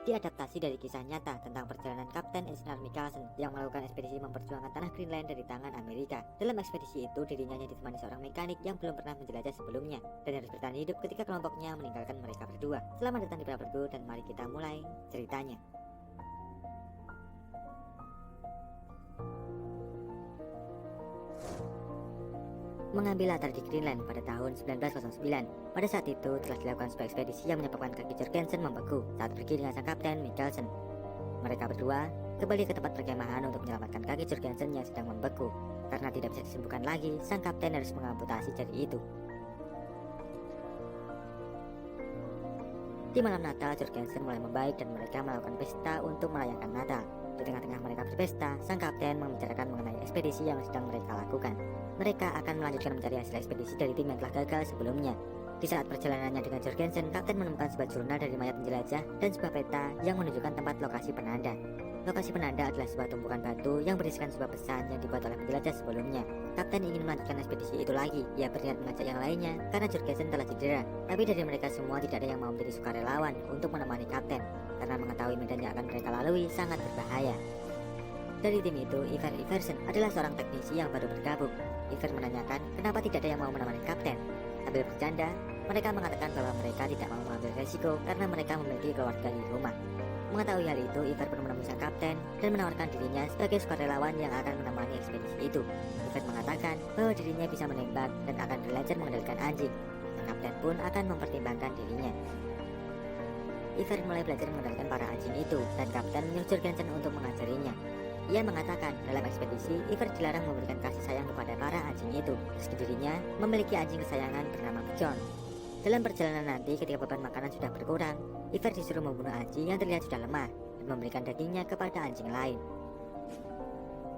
diadaptasi dari kisah nyata tentang perjalanan Kapten Eisner Mikkelsen yang melakukan ekspedisi memperjuangkan tanah Greenland dari tangan Amerika. Dalam ekspedisi itu, dirinya hanya ditemani seorang mekanik yang belum pernah menjelajah sebelumnya dan harus bertahan hidup ketika kelompoknya meninggalkan mereka berdua. Selamat datang di Prapergu dan mari kita mulai ceritanya. Mengambil latar di Greenland pada tahun 1909. Pada saat itu telah dilakukan sebuah ekspedisi yang menyebabkan kaki Jorgensen membeku saat pergi dengan sang kapten Mikkelsen. Mereka berdua kembali ke tempat perkemahan untuk menyelamatkan kaki Jorgensen yang sedang membeku. Karena tidak bisa disembuhkan lagi, sang kapten harus mengamputasi jari itu. Di malam Natal, Jorgensen mulai membaik dan mereka melakukan pesta untuk merayakan Natal. Di tengah-tengah mereka berpesta, sang kapten membicarakan mengenai ekspedisi yang sedang mereka lakukan. Mereka akan melanjutkan mencari hasil ekspedisi dari tim yang telah gagal sebelumnya. Di saat perjalanannya dengan Jorgensen, kapten menemukan sebuah jurnal dari mayat penjelajah dan sebuah peta yang menunjukkan tempat lokasi penanda. Lokasi penanda adalah sebuah tumpukan batu yang berisikan sebuah pesan yang dibuat oleh penjelajah sebelumnya. Kapten ingin melanjutkan ekspedisi itu lagi. Ia berniat mengajak yang lainnya karena Jorgensen telah cedera. Tapi dari mereka semua tidak ada yang mau menjadi sukarelawan untuk menemani kapten, karena mengetahui medan yang akan mereka lalui sangat berbahaya. Dari tim itu, Ivar Iversen adalah seorang teknisi yang baru bergabung. Ivar menanyakan kenapa tidak ada yang mau menemani kapten. Sambil bercanda, mereka mengatakan bahwa mereka tidak mau mengambil resiko karena mereka memiliki keluarga di rumah. Mengetahui hal itu, Ivar pun menemui sang kapten dan menawarkan dirinya sebagai sukarelawan yang akan menemani ekspedisi itu. Ivar mengatakan bahwa dirinya bisa menembak dan akan belajar mengendalikan anjing. Sang kapten pun akan mempertimbangkan dirinya. Ivar mulai belajar mengendalikan para anjing itu dan kapten menyuruh Jorgensen untuk mengajarinya. Ia mengatakan dalam ekspedisi, Ivar dilarang memberikan kasih sayang kepada para anjing itu, meski dirinya memiliki anjing kesayangan bernama John. Dalam perjalanan nanti, ketika beban makanan sudah berkurang, Ivar disuruh membunuh anjing yang terlihat sudah lemah dan memberikan dagingnya kepada anjing lain.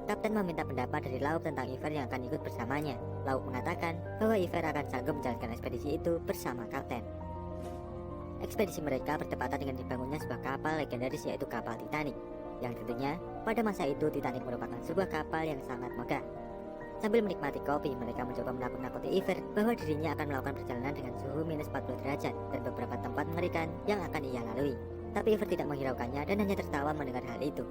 Kapten meminta pendapat dari Lauk tentang Ivar yang akan ikut bersamanya. Lauk mengatakan bahwa Ivar akan sanggup menjalankan ekspedisi itu bersama kapten. Ekspedisi mereka bertepatan dengan dibangunnya sebuah kapal legendaris, yaitu kapal Titanic, yang tentunya pada masa itu Titanic merupakan sebuah kapal yang sangat megah. Sambil menikmati kopi, mereka mencoba menakut-nakuti Ivar bahwa dirinya akan melakukan perjalanan dengan suhu minus 40 derajat dan beberapa tempat mengerikan yang akan ia lalui. Tapi Ivar tidak menghiraukannya dan hanya tertawa mendengar hal itu.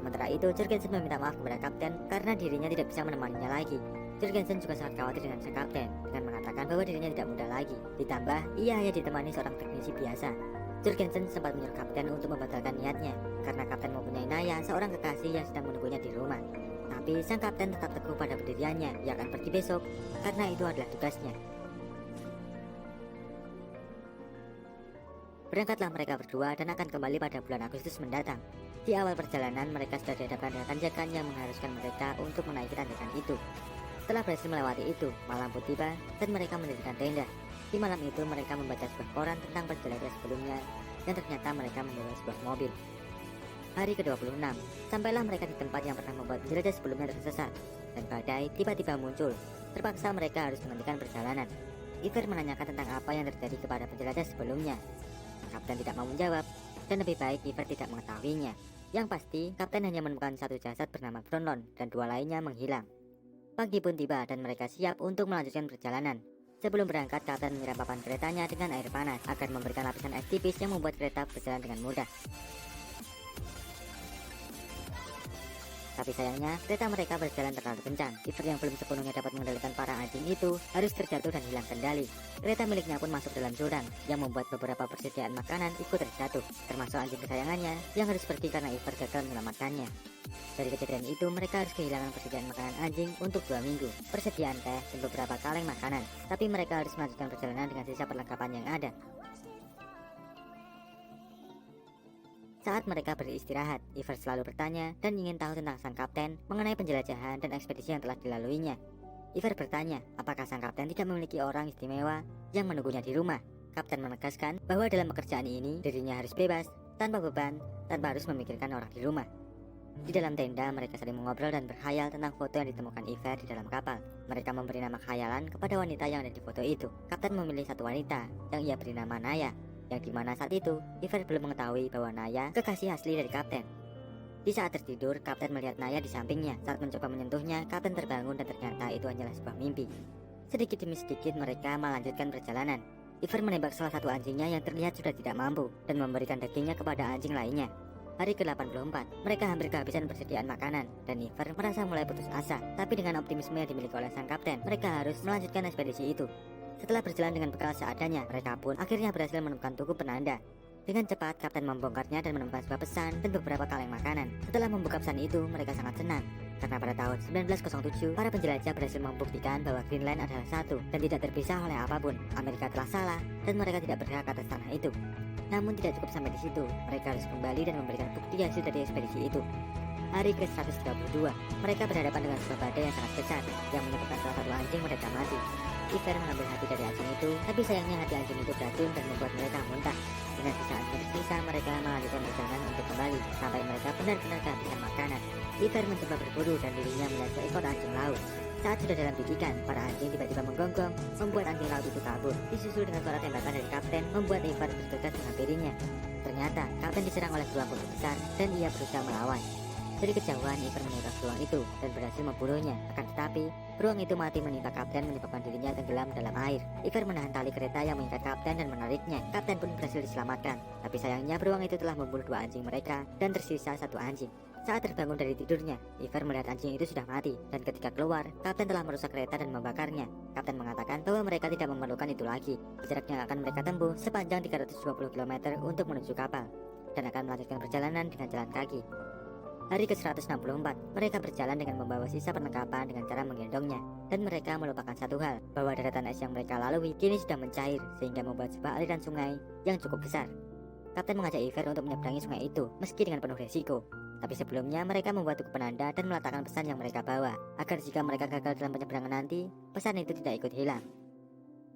Sementara itu, Jorgensen meminta maaf kepada kapten karena dirinya tidak bisa menemaninya lagi. Jorgensen juga sangat khawatir dengan sang kapten dengan mengatakan bahwa dirinya tidak muda lagi. Ditambah, ia hanya ditemani seorang teknisi biasa. Jorgensen sempat menyuruh kapten untuk membatalkan niatnya karena kapten mempunyai Naya, seorang kekasih yang sedang menunggunya di rumah. Tapi sang kapten tetap teguh pada pendiriannya. Ia akan pergi besok karena itu adalah tugasnya. Berangkatlah mereka berdua dan akan kembali pada bulan Agustus mendatang. Di awal perjalanan, mereka sudah dihadapkan dengan tanjakan yang mengharuskan mereka untuk menaiki tanjakan itu. Setelah berhasil melewati itu, malam pun tiba dan mereka mendirikan tenda. Di malam itu mereka membaca sebuah koran tentang perjalanan sebelumnya dan ternyata mereka membawa sebuah mobil. Hari ke-26, sampailah mereka di tempat yang pernah membuat penjelajah sebelumnya tersesat dan badai tiba-tiba muncul. Terpaksa mereka harus menghentikan perjalanan. Ivar menanyakan tentang apa yang terjadi kepada penjelajah sebelumnya. Kapten tidak mau menjawab dan lebih baik Ivar tidak mengetahuinya. Yang pasti, kapten hanya menemukan satu jasad bernama Bronlund dan dua lainnya menghilang. Pagi pun tiba dan mereka siap untuk melanjutkan perjalanan. Sebelum berangkat, kapten menyiram papan keretanya dengan air panas agar memberikan lapisan es tipis yang membuat kereta berjalan dengan mudah. Tapi sayangnya, kereta mereka berjalan terlalu kencang. Ivar yang belum sepenuhnya dapat mengendalikan para anjing itu harus terjatuh dan hilang kendali. Kereta miliknya pun masuk dalam jurang yang membuat beberapa persediaan makanan ikut terjatuh, termasuk anjing kesayangannya yang harus pergi karena Ivar gagal menyelamatkannya. Dari kejadian itu, mereka harus kehilangan persediaan makanan anjing untuk 2 minggu, persediaan teh, dan beberapa kaleng makanan. Tapi mereka harus melanjutkan perjalanan dengan sisa perlengkapan yang ada. Saat mereka beristirahat, Ivar selalu bertanya dan ingin tahu tentang sang kapten mengenai penjelajahan dan ekspedisi yang telah dilaluinya. Ivar bertanya, apakah sang kapten tidak memiliki orang istimewa yang menunggunya di rumah. Kapten menegaskan bahwa dalam pekerjaan ini dirinya harus bebas, tanpa beban, tanpa harus memikirkan orang di rumah. Di dalam tenda, mereka saling mengobrol dan berkhayal tentang foto yang ditemukan Ivar di dalam kapal. Mereka memberi nama khayalan kepada wanita yang ada di foto itu. Kapten memilih satu wanita yang ia beri nama Naya, yang dimana saat itu Ivar belum mengetahui bahwa Naya kekasih asli dari kapten. Di saat tertidur, kapten melihat Naya di sampingnya. Saat mencoba menyentuhnya, kapten terbangun dan ternyata itu hanyalah sebuah mimpi. Sedikit demi sedikit mereka melanjutkan perjalanan. Iver menembak salah satu anjingnya yang terlihat sudah tidak mampu dan memberikan dagingnya kepada anjing lainnya. Hari ke-84, mereka hampir kehabisan persediaan makanan dan Iver merasa mulai putus asa. Tapi dengan optimisme yang dimiliki oleh sang kapten, mereka harus melanjutkan ekspedisi itu. Setelah berjalan dengan bekal seadanya, mereka pun akhirnya berhasil menemukan tugu penanda. Dengan cepat, kapten membongkarnya dan menemukan sebuah pesan dan beberapa kaleng makanan. Setelah membuka pesan itu, mereka sangat senang. Karena pada tahun 1907, para penjelajah berhasil membuktikan bahwa Greenland adalah satu dan tidak terpisah oleh apapun. Amerika telah salah dan mereka tidak berhak atas tanah itu. Namun tidak cukup sampai di situ, mereka harus kembali dan memberikan bukti hasil dari ekspedisi itu. Hari ke-132, mereka berhadapan dengan sebuah badai yang sangat besar yang menyebabkan salah satu anjing mereka mati. Iver mengambil hati dari anjing itu, tapi sayangnya hati anjing itu beracun dan membuat mereka muntah. Dengan sisa anjing tersisa, mereka melanjutkan perjalanan untuk kembali sampai mereka benar-benar kehabisan makanan. Iver mencoba berburu dan dirinya melihat seekor anjing laut. Saat sudah dalam bidikan, para anjing tiba-tiba menggonggong, membuat anjing laut itu kabur. Disusul dengan suara tembakan dari kapten, membuat Iver bergegas menghampirinya. Ternyata, kapten diserang oleh beruang putih besar dan ia berusaha melawan. Dari kejauhan, Iver menembak beruang itu dan berhasil membunuhnya. Akan tetapi, beruang itu mati menimpa kapten menyebabkan dirinya tenggelam dalam air. Iver menahan tali kereta yang mengikat kapten dan menariknya. Kapten pun berhasil diselamatkan. Tapi sayangnya beruang itu telah membunuh dua anjing mereka dan tersisa satu anjing. Saat terbangun dari tidurnya, Iver melihat anjing itu sudah mati dan ketika keluar, kapten telah merusak kereta dan membakarnya. Kapten mengatakan bahwa mereka tidak memerlukan itu lagi. Jarak yang akan mereka tempuh sepanjang 320 km untuk menuju kapal dan akan melanjutkan perjalanan dengan jalan kaki. Hari ke-164, mereka berjalan dengan membawa sisa perlengkapan dengan cara menggendongnya. Dan mereka melupakan satu hal, bahwa daratan es yang mereka lalui kini sudah mencair sehingga membuat sebuah aliran sungai yang cukup besar. Kapten mengajak Iver untuk menyeberangi sungai itu meski dengan penuh resiko. Tapi sebelumnya mereka membuat tugu penanda dan meletakkan pesan yang mereka bawa, agar jika mereka gagal dalam penyeberangan nanti, pesan itu tidak ikut hilang.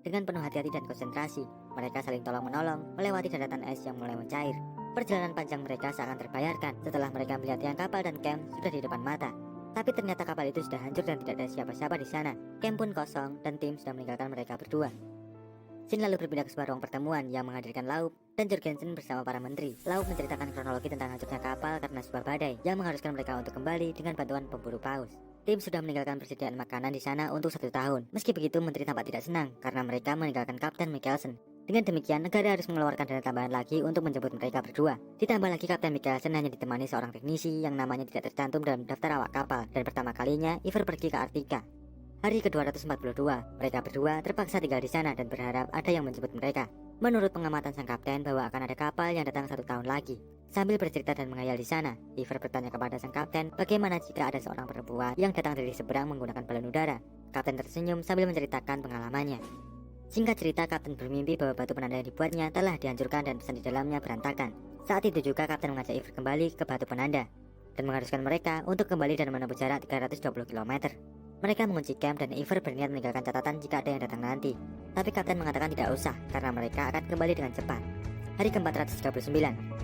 Dengan penuh hati-hati dan konsentrasi, mereka saling tolong-menolong melewati daratan es yang mulai mencair. Perjalanan panjang mereka seakan terbayarkan setelah mereka melihat yang kapal dan camp sudah di depan mata. Tapi ternyata kapal itu sudah hancur dan tidak ada siapa-siapa di sana. Camp pun kosong dan tim sudah meninggalkan mereka berdua. Scene lalu berpindah ke sebuah ruang pertemuan yang menghadirkan Laub dan Jorgensen bersama para menteri. Laub menceritakan kronologi tentang hancurnya kapal karena sebuah badai yang mengharuskan mereka untuk kembali dengan bantuan pemburu paus. Tim sudah meninggalkan persediaan makanan di sana untuk 1 tahun. Meski begitu, menteri tampak tidak senang karena mereka meninggalkan Kapten Mikkelsen. Dengan demikian, negara harus mengeluarkan dana tambahan lagi untuk menjemput mereka berdua. Ditambah lagi Kapten Mikkelsen hanya ditemani seorang teknisi yang namanya tidak tercantum dalam daftar awak kapal. Dan pertama kalinya, Iver pergi ke Arktika. Hari ke-242, mereka berdua terpaksa tinggal di sana dan berharap ada yang menjemput mereka. Menurut pengamatan sang kapten bahwa akan ada kapal yang datang 1 tahun lagi. Sambil bercerita dan menghayal di sana, Iver bertanya kepada sang kapten bagaimana jika ada seorang perempuan yang datang dari seberang menggunakan balon udara. Kapten tersenyum sambil menceritakan pengalamannya. Singkat cerita, kapten bermimpi bahwa batu penanda yang dibuatnya telah dihancurkan dan pesan di dalamnya berantakan. Saat itu juga kapten mengajak Iver kembali ke batu penanda dan mengharuskan mereka untuk kembali dan menempuh jarak 320 km. Mereka mengunci camp dan Iver berniat meninggalkan catatan jika ada yang datang nanti. Tapi kapten mengatakan tidak usah karena mereka akan kembali dengan cepat. Hari ke-439,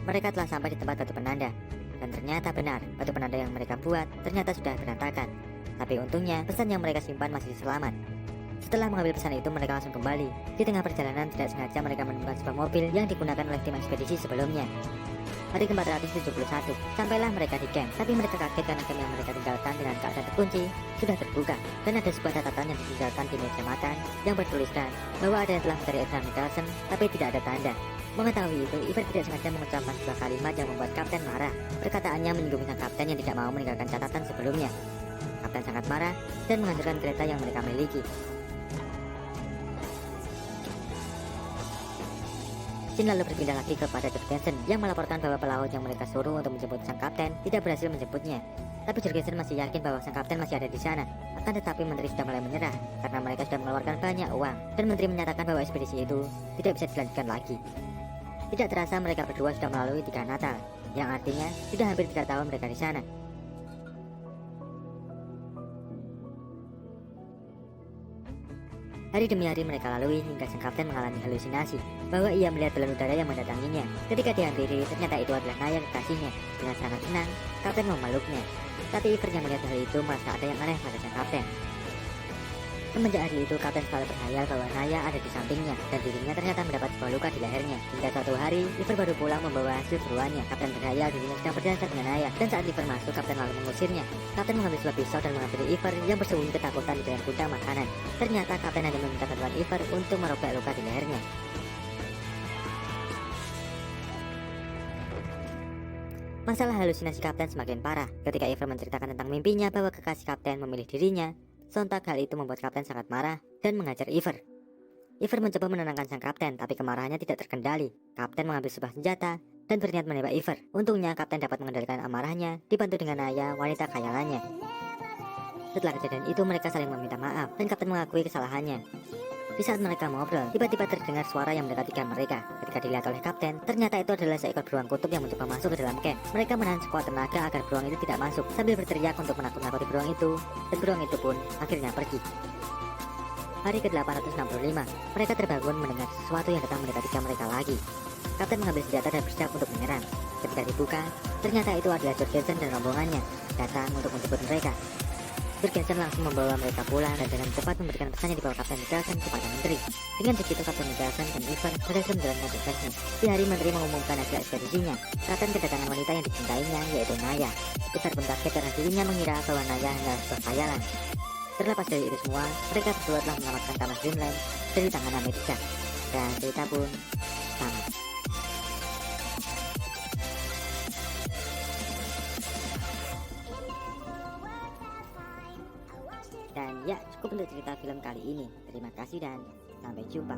mereka telah sampai di tempat batu penanda. Dan ternyata benar, batu penanda yang mereka buat ternyata sudah berantakan. Tapi untungnya pesan yang mereka simpan masih selamat. Setelah mengambil pesan itu, mereka langsung kembali. Di tengah perjalanan tidak sengaja mereka menemukan sebuah mobil yang digunakan oleh tim ekspedisi sebelumnya. Hari ke-471, sampailah mereka di camp, tapi mereka kaget karena camp yang mereka tinggalkan dengan keadaan terkunci sudah terbuka, dan ada sebuah catatan yang ditinggalkan di meja makan yang bertuliskan bahwa ada yang telah mencari Edgar Mikkelsen, tapi tidak ada tanda. Mengetahui itu, Iver tidak sengaja mengucapkan sebuah kalimat yang membuat kapten marah. Perkataannya menyinggung sang kapten yang tidak mau meninggalkan catatan sebelumnya. Kapten sangat marah dan menghancurkan kereta yang mereka miliki. Scene lalu berpindah lagi kepada Jorgensen yang melaporkan bahwa pelaut yang mereka suruh untuk menjemput sang kapten tidak berhasil menjemputnya. Tapi Jorgensen masih yakin bahwa sang kapten masih ada di sana. Akan tetapi menteri sudah mulai menyerah karena mereka sudah mengeluarkan banyak uang dan menteri menyatakan bahwa ekspedisi itu tidak bisa dilanjutkan lagi. Tidak terasa mereka berdua sudah melalui 3 Natal, yang artinya sudah hampir 3 tahun mereka di sana. Hari demi hari mereka lalui hingga sang kapten mengalami halusinasi bahwa ia melihat balon udara yang mendatanginya. Ketika dihampiri, ternyata itu adalah Naya kekasihnya. Dengan sangat senang, kapten memeluknya. Tapi Iver yang melihat hal itu merasa ada yang aneh pada sang kapten. Semenjak hari itu, Kapten selalu berkhayal bahwa Naya ada di sampingnya, dan dirinya ternyata mendapat sebuah luka di lehernya. Hingga suatu hari, Iver baru pulang membawa hasil buruannya. Kapten berkhayal dirinya sedang berdansa dengan Naya, dan saat Iver masuk, Kapten lalu mengusirnya. Kapten mengambil sebuah pisau dan menghampiri Iver yang bersembunyi ketakutan di dalam gudang makanan. Ternyata Kapten hanya meminta bantuan Iver untuk merobek luka di lehernya. Masalah halusinasi Kapten semakin parah ketika Iver menceritakan tentang mimpinya bahwa kekasih Kapten memilih dirinya. Sontak hal itu membuat Kapten sangat marah dan mengajar Iver. Iver mencoba menenangkan sang Kapten, tapi kemarahannya tidak terkendali. Kapten mengambil sebuah senjata dan berniat menembak Iver. Untungnya Kapten dapat mengendalikan amarahnya, dibantu dengan Naya, wanita khayalannya. Setelah kejadian itu, mereka saling meminta maaf dan Kapten mengakui kesalahannya. Di saat mereka mengobrol, tiba-tiba terdengar suara yang mendekati camp mereka. Ketika dilihat oleh Kapten, ternyata itu adalah seekor beruang kutub yang mencoba masuk ke dalam camp. Mereka menahan sekuat tenaga agar beruang itu tidak masuk, sambil berteriak untuk menakut-nakuti beruang itu, dan beruang itu pun akhirnya pergi. Hari ke-865, mereka terbangun mendengar sesuatu yang datang mendekati camp mereka lagi. Kapten mengambil senjata dan bersiap untuk menyerang. Ketika dibuka, ternyata itu adalah Jorgensen dan rombongannya, datang untuk menjemput mereka. Jorgensen langsung membawa mereka pulang dan dengan cepat memberikan pesan yang dibawa Kapten Mikkelsen kepada Menteri. Dengan begitu Kapten Mikkelsen dan Iver berhasil menjalankan tugasnya. Di hari Menteri mengumumkan hasil ekspedisinya, Kapten kedatangan wanita yang dicintainya, yaitu Naya. Iver pun kaget karena dirinya mengira bahwa Naya hanyalah sebuah khayalan. Terlepas dari itu semua, mereka berdua telah menyelamatkan Thomas Greenland dari tangan Amerika. Dan cerita pun tamat. Dan ya, cukup untuk cerita film kali ini. Terima kasih dan sampai jumpa.